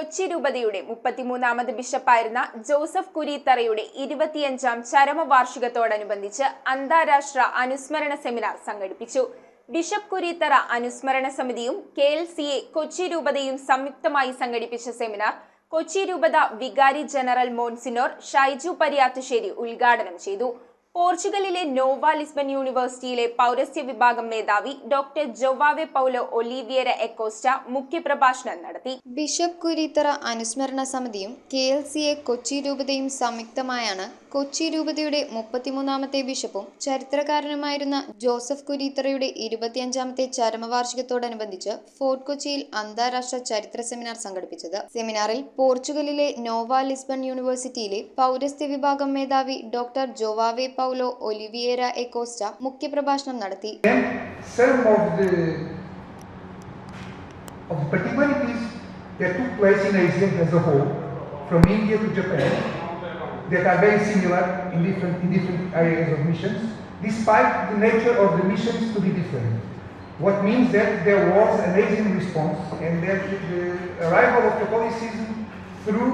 കൊച്ചി രൂപതയുടെ 33ാമത് ബിഷപ്പായിരുന്ന ജോസഫ് കുരീത്തറയുടെ 25ാം ചരമവാർഷികത്തോടനുബന്ധിച്ച് അന്താരാഷ്ട്ര അനുസ്മരണ സെമിനാർ സംഘടിപ്പിച്ചു. ബിഷപ്പ് കുരീത്തറ അനുസ്മരണ സമിതിയും KLCA കൊച്ചി രൂപതയും സംയുക്തമായി സംഘടിപ്പിച്ച സെമിനാർ കൊച്ചി രൂപത വികാരി ജനറൽ മോൺസിനോർ ഷൈജു പരിയാത്തുശ്ശേരി ഉദ്ഘാടനം ചെയ്തു. പോർച്ചുഗലിലെ നോവ ലിസ്ബൺ യൂണിവേഴ്സിറ്റിയിലെ പൗരസ്ത്യ വിഭാഗം മേധാവി ഡോക്ടർ ജോവാവെ പൗലോ ഒലിവിയേര എക്കോസ്റ്റ മുഖ്യപ്രഭാഷണം നടത്തി. ബിഷപ്പ് കുരീത്തറ അനുസ്മരണ സമിതിയും KLCA കൊച്ചി രൂപതയും സംയുക്തമായാണ് കൊച്ചി രൂപതയുടെ 33ാമത്തെ ബിഷപ്പും ചരിത്രകാരനുമായിരുന്ന ജോസഫ് കുരീത്തറയുടെ 25ാമത്തെ ചരമവാർഷികത്തോടനുബന്ധിച്ച് ഫോർട്ട് കൊച്ചിയിൽ അന്താരാഷ്ട്ര ചരിത്ര സെമിനാർ സംഘടിപ്പിച്ചത്. സെമിനാറിൽ പോർച്ചുഗലിലെ നോവ ലിസ്ബൺ യൂണിവേഴ്സിറ്റിയിലെ പൗരസ്ത്യ വിഭാഗം മേധാവി ഡോക്ടർ ജോവാവെ പൗലോ ഒലിവിയേര എക്കോസ്റ്റ മുഖ്യപ്രഭാഷണം നടത്തി. That are very similar in different areas of missions, despite the nature of the missions to be different. What means that there was an Asian response, and that the arrival of Catholicism through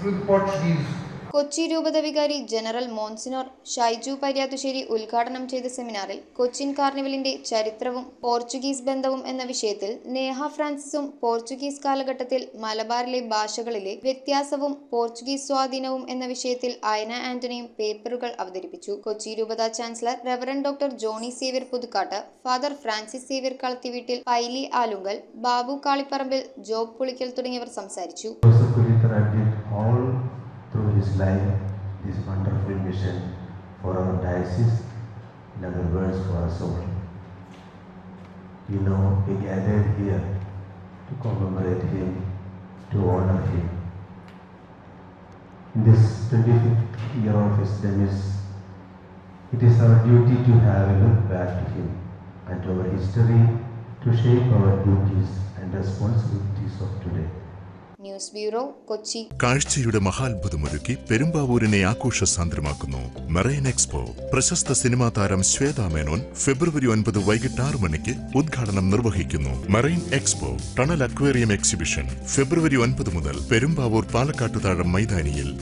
the Portuguese. Kochi രൂപത വികാരി general monsignor Shaiju Pariyathussery ഉദ്ഘാടനം ചെയ്ത സെമിനാറിൽ കൊച്ചിൻ കാർണിവലിന്റെ ചരിത്രവും Portuguese ബന്ധവും എന്ന വിഷയത്തിൽ Neha ഫ്രാൻസിസും Portuguese കാലഘട്ടത്തിൽ മലബാറിലെ ഭാഷകളിലെ വ്യത്യാസവും പോർച്ചുഗീസ് സ്വാധീനവും എന്ന വിഷയത്തിൽ അയന ആന്റണിയും പേപ്പറുകൾ അവതരിപ്പിച്ചു. കൊച്ചി രൂപത chancellor reverend doctor Johny Xavier Puthukkattu, father Francis Xavier Kalathiveettil, Paily Alunkal, Babu Kalipparambil, Job Pulickal തുടങ്ങിയവർ സംസാരിച്ചു. Through his life, this wonderful mission for our diocese, in other words, for us all. We gathered here to commemorate him, to honor him. In this 25th year of his demise, it is our duty to have a look back to him and to our history, to shape our duties and responsibilities of today. News bureau, Kochi. കാഴ്ചയുടെ മഹാത്ഭുതമൊരുക്കി പെരുമ്പാവൂരിനെ ആഘോഷസാന്ദ്രമാക്കുന്നു marine expo. പ്രശസ്ത cinema താരം ശ്വേതാ മേനോൻ ഫെബ്രുവരി 9 വൈകിട്ട് 6 മണിക്ക് ഉദ്ഘാടനം നിർവഹിക്കുന്നു. Marine expo tunnel aquarium exhibition ഫെബ്രുവരി 9 മുതൽ പെരുമ്പാവൂർ പാലക്കാട്ടുതാഴം മൈതാനിയിൽ.